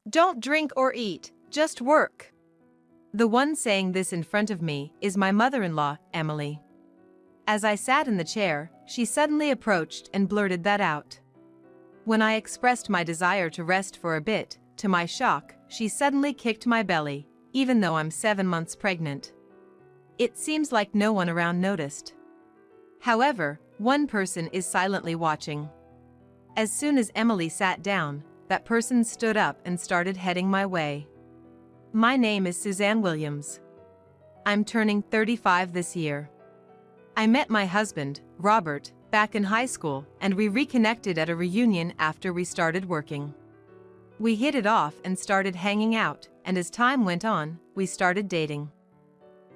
Don't drink or eat, just work. The one saying this in front of me is my mother-in-law, Emily. As I sat in the chair, she suddenly approached and blurted that out. When I expressed my desire to rest for a bit, to my shock, she suddenly kicked my belly, even though I'm 7 months pregnant. It seems like no one around noticed. However, one person is silently watching. As soon as Emily sat down, that person stood up and started heading my way. My name is Suzanne Williams. I'm turning 35 this year. I met my husband, Robert, back in high school, and we reconnected at a reunion after we started working. We hit it off and started hanging out, and as time went on, we started dating.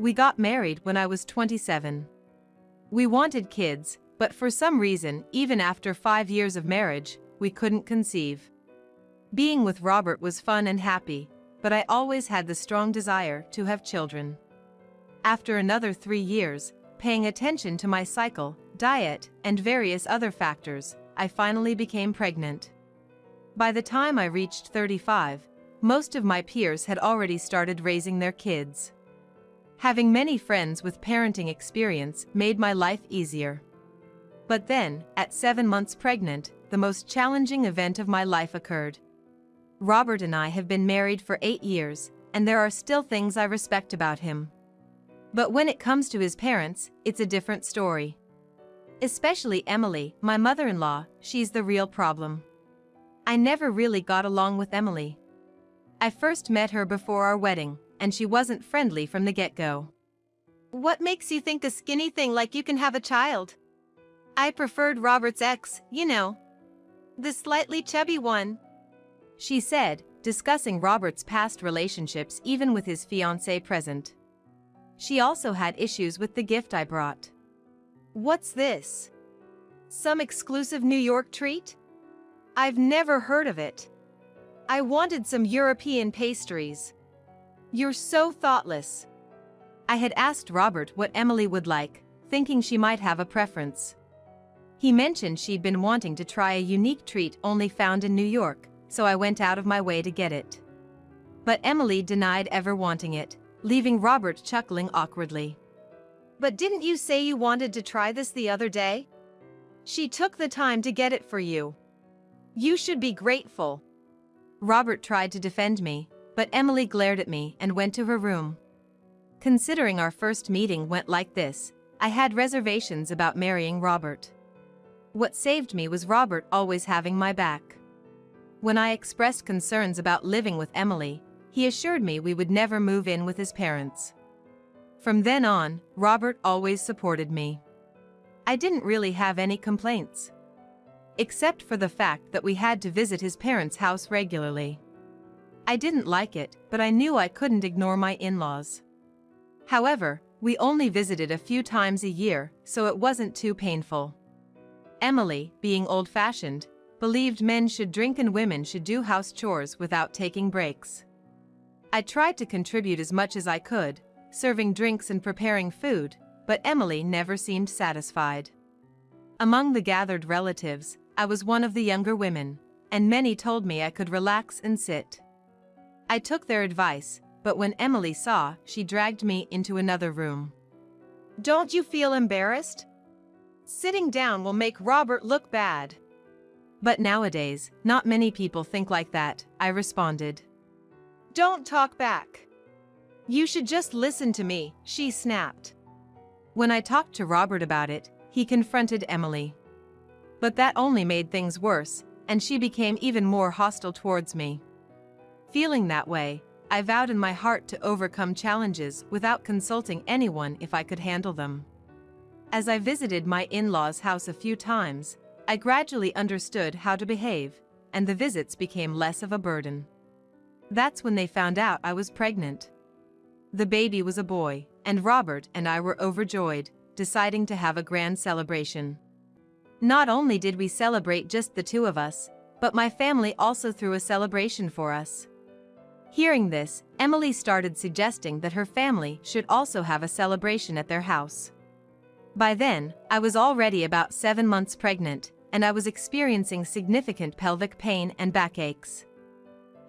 We got married when I was 27. We wanted kids, but for some reason, even after 5 years of marriage, we couldn't conceive. Being with Robert was fun and happy, but I always had the strong desire to have children. After another 3 years, paying attention to my cycle, diet, and various other factors, I finally became pregnant. By the time I reached 35, most of my peers had already started raising their kids. Having many friends with parenting experience made my life easier. But then, at 7 months pregnant, the most challenging event of my life occurred. Robert and I have been married for 8 years, and there are still things I respect about him. But when it comes to his parents, it's a different story. Especially Emily, my mother-in-law, she's the real problem. I never really got along with Emily. I first met her before our wedding, and she wasn't friendly from the get-go. What makes you think a skinny thing like you can have a child? I preferred Robert's ex, you know. The slightly chubby one. She said, discussing Robert's past relationships even with his fiancée present. She also had issues with the gift I brought. What's this? Some exclusive New York treat? I've never heard of it. I wanted some European pastries. You're so thoughtless. I had asked Robert what Emily would like, thinking she might have a preference. He mentioned she'd been wanting to try a unique treat only found in New York, so I went out of my way to get it. But Emily denied ever wanting it, leaving Robert chuckling awkwardly. But didn't you say you wanted to try this the other day? She took the time to get it for you. You should be grateful. Robert tried to defend me, but Emily glared at me and went to her room. Considering our first meeting went like this, I had reservations about marrying Robert. What saved me was Robert always having my back. When I expressed concerns about living with Emily, he assured me we would never move in with his parents. From then on, Robert always supported me. I didn't really have any complaints. Except for the fact that we had to visit his parents' house regularly. I didn't like it, but I knew I couldn't ignore my in-laws. However, we only visited a few times a year, so it wasn't too painful. Emily, being old-fashioned, believed men should drink and women should do house chores without taking breaks. I tried to contribute as much as I could, serving drinks and preparing food, but Emily never seemed satisfied. Among the gathered relatives, I was one of the younger women, and many told me I could relax and sit. I took their advice, but when Emily saw, she dragged me into another room. Don't you feel embarrassed? Sitting down will make Robert look bad. But nowadays, not many people think like that, I responded. Don't talk back. You should just listen to me, she snapped. When I talked to Robert about it, he confronted Emily. But that only made things worse, and she became even more hostile towards me. Feeling that way, I vowed in my heart to overcome challenges without consulting anyone if I could handle them. As I visited my in-laws' house a few times, I gradually understood how to behave, and the visits became less of a burden. That's when they found out I was pregnant. The baby was a boy, and Robert and I were overjoyed, deciding to have a grand celebration. Not only did we celebrate just the two of us, but my family also threw a celebration for us. Hearing this, Emily started suggesting that her family should also have a celebration at their house. By then, I was already about 7 months pregnant, and I was experiencing significant pelvic pain and backaches.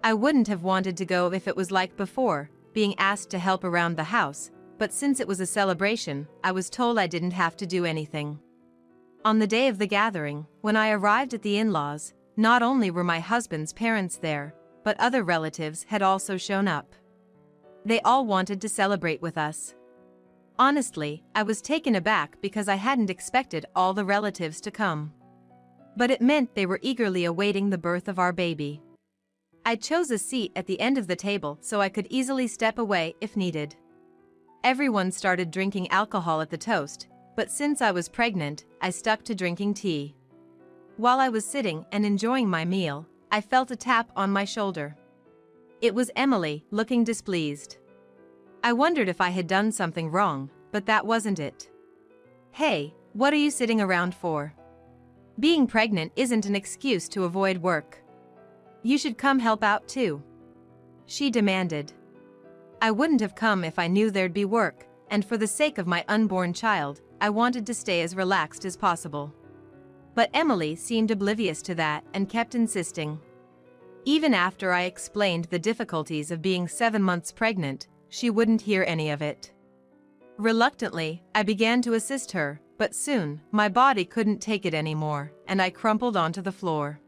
I wouldn't have wanted to go if it was like before, being asked to help around the house, but since it was a celebration, I was told I didn't have to do anything. On the day of the gathering, when I arrived at the in-laws, not only were my husband's parents there, but other relatives had also shown up. They all wanted to celebrate with us. Honestly, I was taken aback because I hadn't expected all the relatives to come. But it meant they were eagerly awaiting the birth of our baby. I chose a seat at the end of the table so I could easily step away if needed. Everyone started drinking alcohol at the toast, but since I was pregnant, I stuck to drinking tea. While I was sitting and enjoying my meal, I felt a tap on my shoulder. It was Emily, looking displeased. I wondered if I had done something wrong, but that wasn't it. "Hey, what are you sitting around for? Being pregnant isn't an excuse to avoid work. You should come help out too," she demanded. I wouldn't have come if I knew there'd be work, and for the sake of my unborn child, I wanted to stay as relaxed as possible. But Emily seemed oblivious to that and kept insisting. Even after I explained the difficulties of being 7 months pregnant, she wouldn't hear any of it. Reluctantly, I began to assist her, but soon, my body couldn't take it anymore, and I crumpled onto the floor.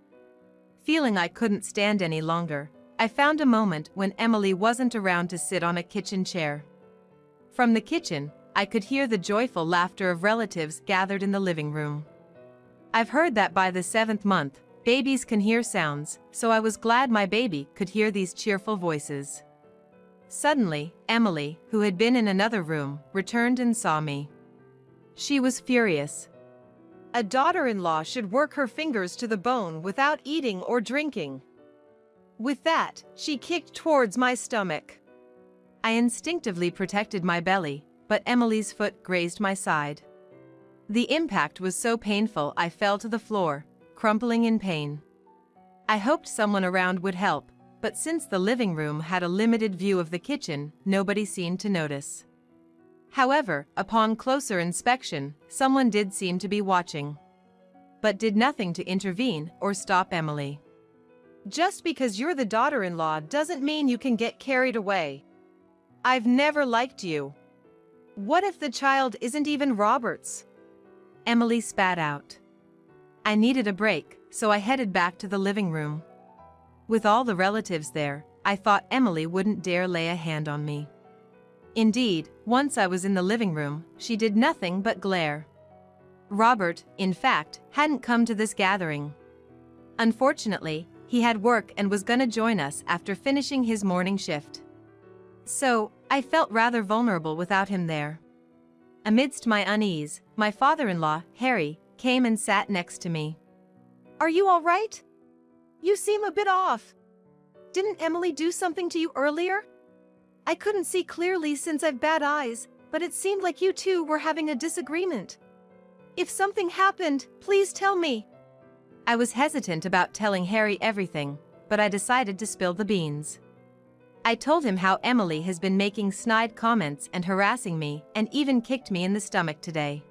Feeling I couldn't stand any longer, I found a moment when Emily wasn't around to sit on a kitchen chair. From the kitchen, I could hear the joyful laughter of relatives gathered in the living room. I've heard that by the 7th month, babies can hear sounds, so I was glad my baby could hear these cheerful voices. Suddenly, Emily, who had been in another room, returned and saw me. She was furious. A daughter-in-law should work her fingers to the bone without eating or drinking. With that, she kicked towards my stomach. I instinctively protected my belly, but Emily's foot grazed my side. The impact was so painful I fell to the floor, crumpling in pain. I hoped someone around would help, but since the living room had a limited view of the kitchen, nobody seemed to notice. However, upon closer inspection, someone did seem to be watching, but did nothing to intervene or stop Emily. Just because you're the daughter-in-law doesn't mean you can get carried away. I've never liked you. What if the child isn't even Robert's? Emily spat out. I needed a break, so I headed back to the living room. With all the relatives there, I thought Emily wouldn't dare lay a hand on me. Indeed, once I was in the living room, she did nothing but glare. Robert, in fact, hadn't come to this gathering. Unfortunately, he had work and was gonna join us after finishing his morning shift. So, I felt rather vulnerable without him there. Amidst my unease, my father-in-law, Harry, came and sat next to me. "Are you all right? You seem a bit off. Didn't Emily do something to you earlier? I couldn't see clearly since I've bad eyes, but it seemed like you two were having a disagreement. If something happened, please tell me." I was hesitant about telling Harry everything, but I decided to spill the beans. I told him how Emily has been making snide comments and harassing me, and even kicked me in the stomach today.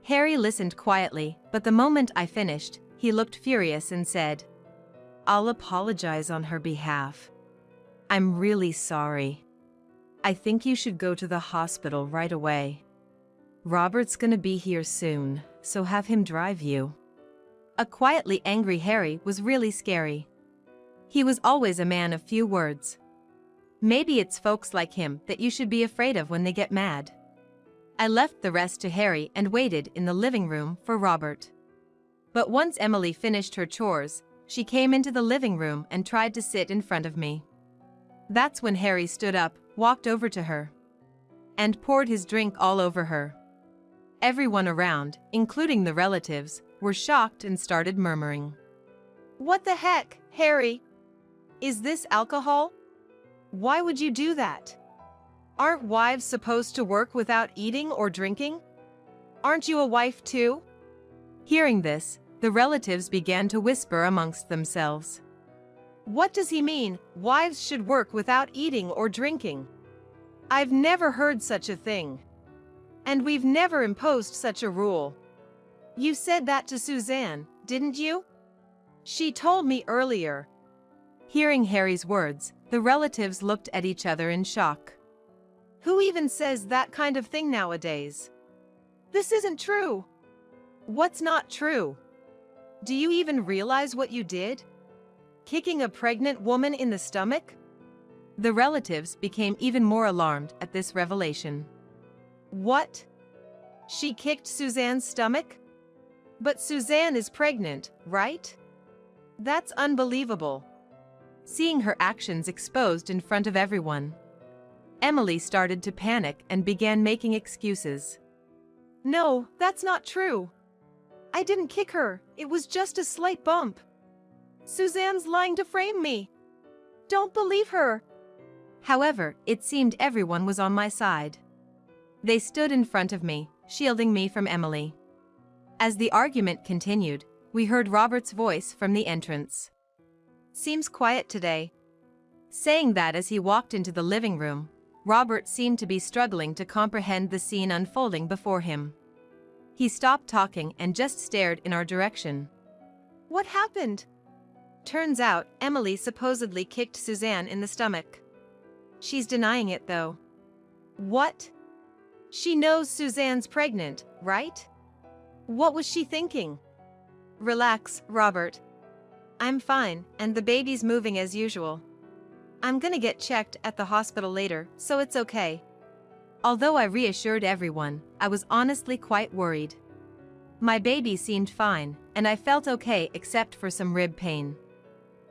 Harry listened quietly, but the moment I finished, he looked furious and said, "I'll apologize on her behalf. I'm really sorry. I think you should go to the hospital right away. Robert's gonna be here soon, so have him drive you." A quietly angry Harry was really scary. He was always a man of few words. Maybe it's folks like him that you should be afraid of when they get mad. I left the rest to Harry and waited in the living room for Robert. But once Emily finished her chores, she came into the living room and tried to sit in front of me. That's when Harry stood up, walked over to her, and poured his drink all over her. Everyone around, including the relatives, were shocked and started murmuring. "What the heck, Harry? Is this alcohol? Why would you do that? Aren't wives supposed to work without eating or drinking? Aren't you a wife too?" Hearing this, the relatives began to whisper amongst themselves. "What does he mean, wives should work without eating or drinking? I've never heard such a thing. And we've never imposed such a rule. You said that to Suzanne, didn't you? She told me earlier." Hearing Harry's words, the relatives looked at each other in shock. Who even says that kind of thing nowadays? This isn't true. What's not true? Do you even realize what you did? Kicking a pregnant woman in the stomach? The relatives became even more alarmed at this revelation. What? She kicked Suzanne's stomach? But Suzanne is pregnant, right? That's unbelievable. Seeing her actions exposed in front of everyone, Emily started to panic and began making excuses. No, that's not true. I didn't kick her, it was just a slight bump. Suzanne's lying to frame me. Don't believe her. However, it seemed everyone was on my side. They stood in front of me, shielding me from Emily. As the argument continued, we heard Robert's voice from the entrance. Seems quiet today. Saying that as he walked into the living room, Robert seemed to be struggling to comprehend the scene unfolding before him. He stopped talking and just stared in our direction. What happened? Turns out, Emily supposedly kicked Suzanne in the stomach. She's denying it though. What? She knows Suzanne's pregnant, right? What was she thinking? Relax, Robert. I'm fine, and the baby's moving as usual. I'm gonna get checked at the hospital later, so it's okay. Although I reassured everyone, I was honestly quite worried. My baby seemed fine, and I felt okay except for some rib pain.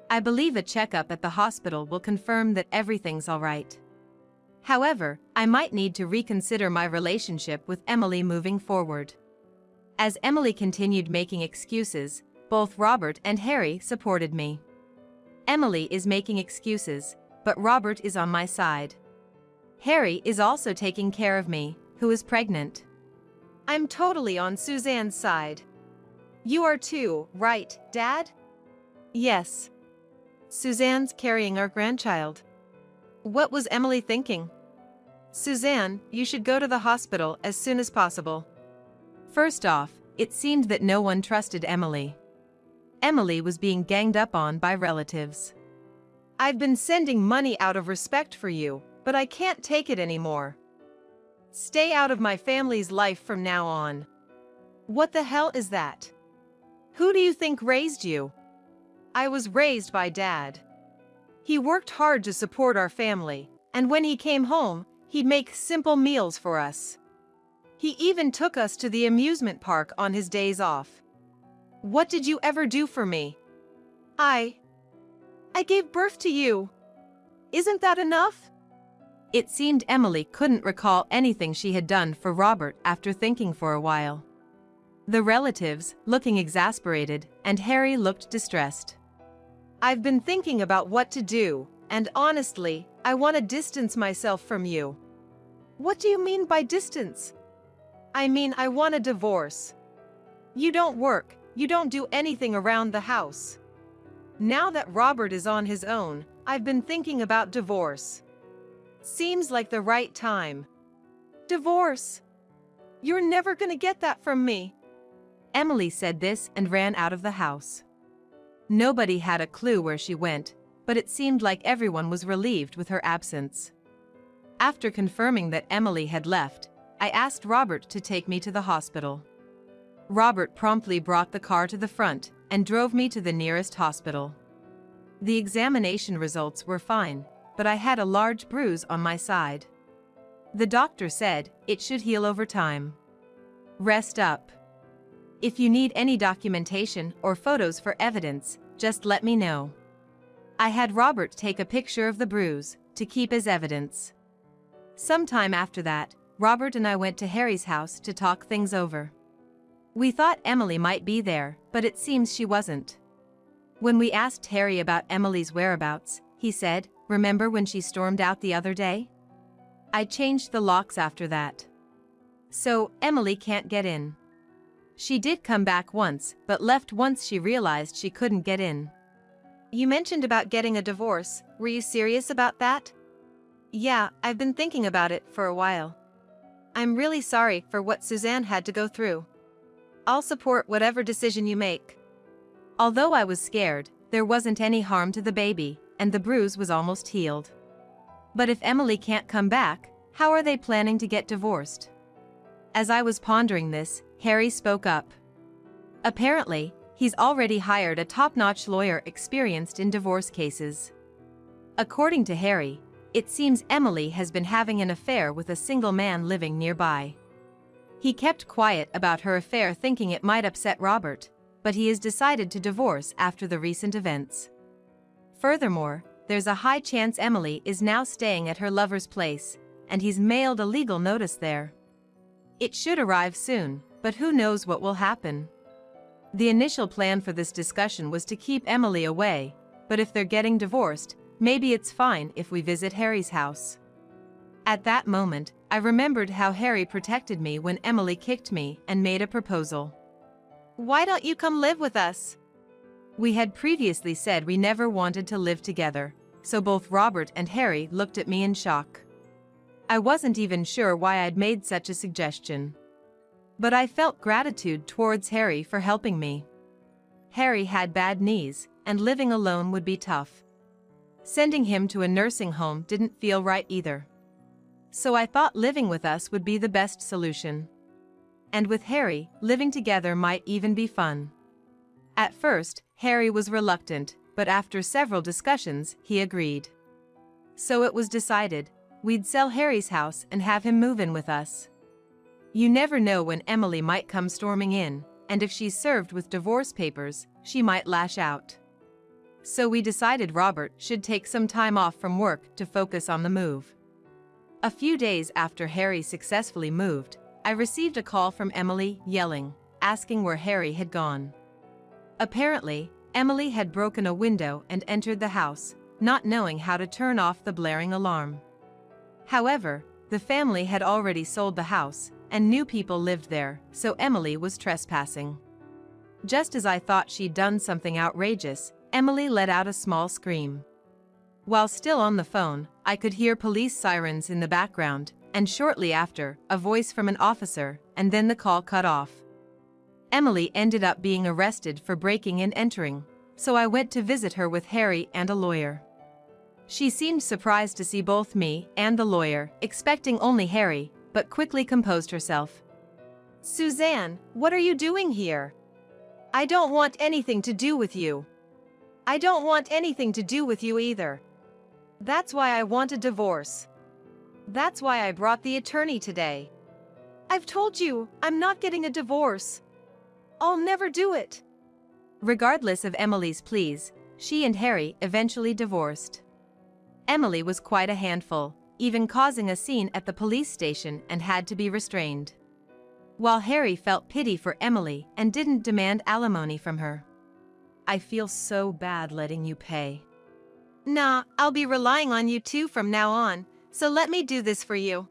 I believe a checkup at the hospital will confirm that everything's alright. However, I might need to reconsider my relationship with Emily moving forward. As Emily continued making excuses, both Robert and Harry supported me. Emily is making excuses, but Robert is on my side. Harry is also taking care of me, who is pregnant. I'm totally on Suzanne's side. You are too, right, Dad? Yes. Suzanne's carrying our grandchild. What was Emily thinking? Suzanne, you should go to the hospital as soon as possible. First off, it seemed that no one trusted Emily. Emily was being ganged up on by relatives. I've been sending money out of respect for you, but I can't take it anymore. Stay out of my family's life from now on. What the hell is that? Who do you think raised you? I was raised by Dad. He worked hard to support our family, and when he came home, he'd make simple meals for us. He even took us to the amusement park on his days off. What did you ever do for me? I gave birth to you. Isn't that enough? It seemed Emily couldn't recall anything she had done for Robert after thinking for a while. The relatives, looking exasperated, and Harry looked distressed. I've been thinking about what to do, and honestly, I want to distance myself from you. What do you mean by distance? I mean, I want a divorce. You don't work, you don't do anything around the house. Now that Robert is on his own, I've been thinking about divorce. Seems like the right time. Divorce? You're never gonna get that from me. Emily said this and ran out of the house. Nobody had a clue where she went, but it seemed like everyone was relieved with her absence. After confirming that Emily had left, I asked Robert to take me to the hospital. Robert promptly brought the car to the front and drove me to the nearest hospital. The examination results were fine, but I had a large bruise on my side. The doctor said it should heal over time. Rest up. If you need any documentation or photos for evidence, just let me know. I had Robert take a picture of the bruise to keep as evidence. Sometime after that, Robert and I went to Harry's house to talk things over. We thought Emily might be there, but it seems she wasn't. When we asked Harry about Emily's whereabouts, he said, "Remember when she stormed out the other day? I changed the locks after that. So, Emily can't get in. She did come back once, but left once she realized she couldn't get in." You mentioned about getting a divorce. Were you serious about that? Yeah, I've been thinking about it for a while. I'm really sorry for what Suzanne had to go through. I'll support whatever decision you make. Although I was scared, there wasn't any harm to the baby, and the bruise was almost healed. But if Emily can't come back, how are they planning to get divorced? As I was pondering this, Harry spoke up. Apparently, he's already hired a top-notch lawyer experienced in divorce cases. According to Harry, it seems Emily has been having an affair with a single man living nearby. He kept quiet about her affair, thinking it might upset Robert, but he has decided to divorce after the recent events. Furthermore, there's a high chance Emily is now staying at her lover's place, and he's mailed a legal notice there. It should arrive soon, but who knows what will happen. The initial plan for this discussion was to keep Emily away, but if they're getting divorced, maybe it's fine if we visit Harry's house. At that moment, I remembered how Harry protected me when Emily kicked me and made a proposal. Why don't you come live with us? We had previously said we never wanted to live together, so both Robert and Harry looked at me in shock. I wasn't even sure why I'd made such a suggestion. But I felt gratitude towards Harry for helping me. Harry had bad knees, and living alone would be tough. Sending him to a nursing home didn't feel right either. So I thought living with us would be the best solution. And with Harry, living together might even be fun. At first, Harry was reluctant, but after several discussions, he agreed. So it was decided, we'd sell Harry's house and have him move in with us. You never know when Emily might come storming in, and if she's served with divorce papers, she might lash out. So we decided Robert should take some time off from work to focus on the move. A few days after Harry successfully moved, I received a call from Emily, yelling, asking where Harry had gone. Apparently, Emily had broken a window and entered the house, not knowing how to turn off the blaring alarm. However, the family had already sold the house, and new people lived there, so Emily was trespassing. Just as I thought she'd done something outrageous, Emily let out a small scream. While still on the phone, I could hear police sirens in the background, and shortly after, a voice from an officer, and then the call cut off. Emily ended up being arrested for breaking and entering, so I went to visit her with Harry and a lawyer. She seemed surprised to see both me and the lawyer, expecting only Harry, but quickly composed herself. Suzanne, what are you doing here? I don't want anything to do with you. I don't want anything to do with you either. That's why I want a divorce. That's why I brought the attorney today. I've told you, I'm not getting a divorce. I'll never do it. Regardless of Emily's pleas, she and Harry eventually divorced. Emily was quite a handful, even causing a scene at the police station and had to be restrained. While Harry felt pity for Emily and didn't demand alimony from her. I feel so bad letting you pay. Nah, I'll be relying on you two from now on, so let me do this for you.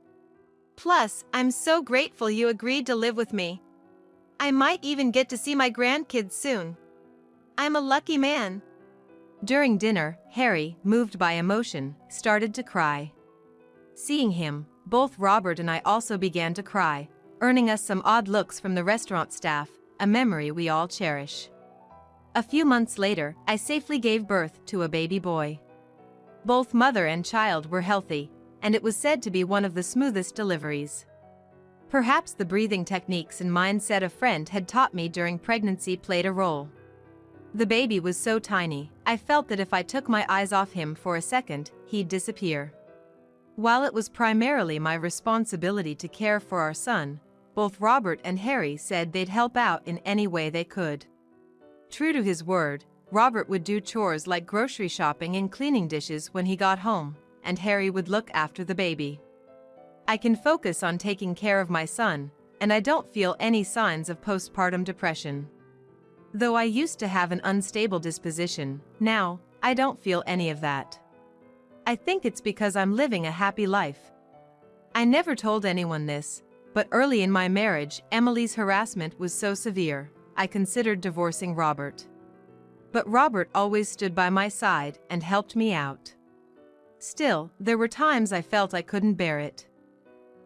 Plus, I'm so grateful you agreed to live with me. I might even get to see my grandkids soon. I'm a lucky man. During dinner, Harry, moved by emotion, started to cry. Seeing him, both Robert and I also began to cry, earning us some odd looks from the restaurant staff, a memory we all cherish. A few months later, I safely gave birth to a baby boy. Both mother and child were healthy, and it was said to be one of the smoothest deliveries. Perhaps the breathing techniques and mindset a friend had taught me during pregnancy played a role. The baby was so tiny, I felt that if I took my eyes off him for a second, he'd disappear. While it was primarily my responsibility to care for our son, both Robert and Harry said they'd help out in any way they could. True to his word, Robert would do chores like grocery shopping and cleaning dishes when he got home, and Harry would look after the baby. I can focus on taking care of my son, and I don't feel any signs of postpartum depression. Though I used to have an unstable disposition, now, I don't feel any of that. I think it's because I'm living a happy life. I never told anyone this, but early in my marriage, Emily's harassment was so severe, I considered divorcing Robert. But Robert always stood by my side and helped me out. Still, there were times I felt I couldn't bear it.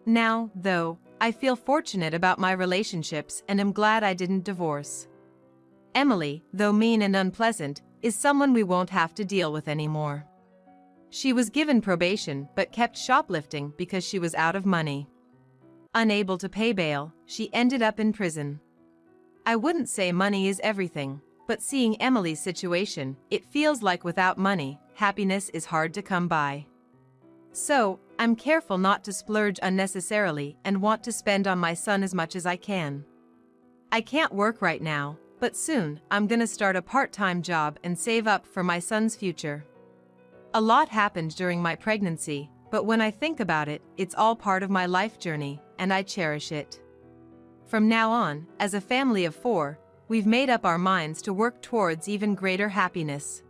Now, though, I feel fortunate about my relationships and am glad I didn't divorce. Emily, though mean and unpleasant, is someone we won't have to deal with anymore. She was given probation but kept shoplifting because she was out of money. Unable to pay bail, she ended up in prison. I wouldn't say money is everything, but seeing Emily's situation, it feels like without money, happiness is hard to come by. So, I'm careful not to splurge unnecessarily and want to spend on my son as much as I can. I can't work right now, but soon, I'm gonna start a part-time job and save up for my son's future. A lot happened during my pregnancy, but when I think about it, it's all part of my life journey, and I cherish it. From now on, as a family of 4, we've made up our minds to work towards even greater happiness.